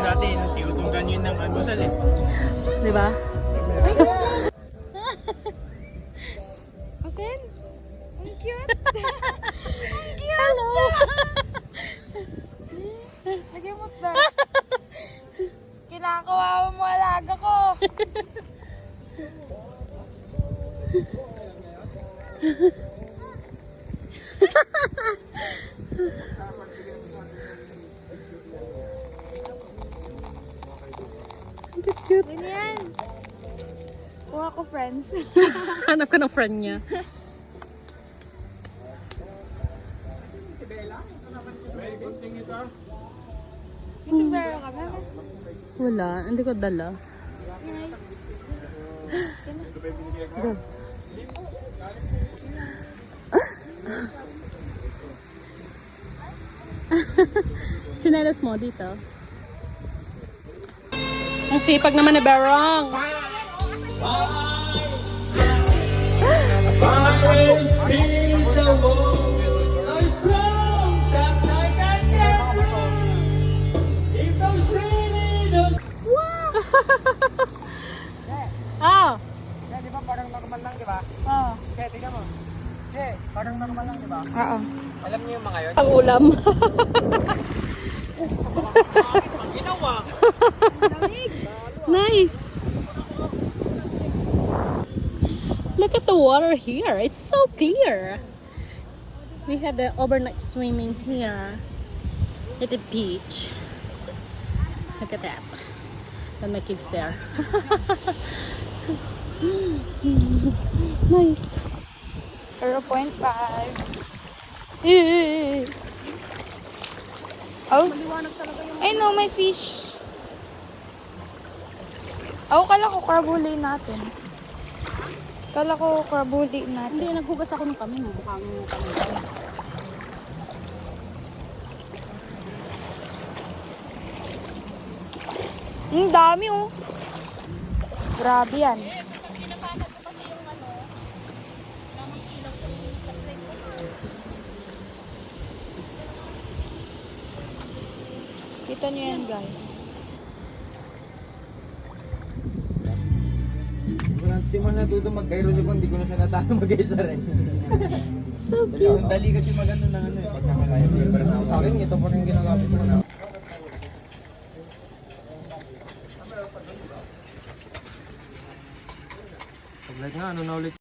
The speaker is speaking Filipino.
dati, tinutunggan yun ng almusal eh. Di ba? Asen? Ang cute! Ang cute! Hello! Lagyan mo na. Kinakawawa mo alaga ko. Ang cute. Ano yan? Kuha ko friends. Hanap ka ng friend niya. May sombrero ka ba? Wala, hindi ko dala. Go. Chinelas mo dito. Ang sipag naman ni Barong. Ah, Di ba parang normal lang, di ba? Oo. Kaya tingnan mo. Parang normal lang, di ba? Oo. Alam niyo yung mga yun? ang ulam. Ang ginawa! Nice. Look at the water here. It's so clear. We had the overnight swimming here at the beach. Look at that. And my kids there. Nice. 0.5. Eh. Oh. Ay no, may fish. Oh, kala ko crab huli natin. Kala ko crab huli Hindi, natin. naghugas ako ng kami. Mukhang kami. Ang dami oh. Grabe yan. Kita nyo yan guys. Hindi mo natuto mag-gairo siya kung hindi ko na siya natalo mag-isa rin. So cute. Ang dali kasi mag-ano ng ano eh. Pagkakalaya paper na ako. Sa akin, ito pa rin ginagamit ko na. Pag-like nga, ano na ulit?